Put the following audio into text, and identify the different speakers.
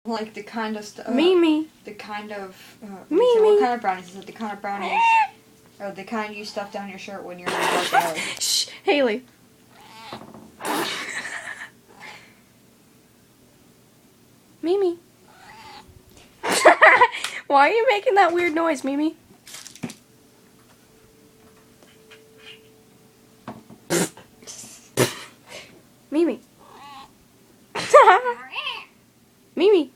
Speaker 1: Like the kind of
Speaker 2: Mimi.
Speaker 1: The kind of
Speaker 2: Mimi.
Speaker 1: what kind of brownies is it? The kind of brownies or the kind you stuff down your shirt when you're in a dark alley.
Speaker 2: Shh, Haley. Mimi. Why are you making that weird noise, Mimi? Mimi. Mimi.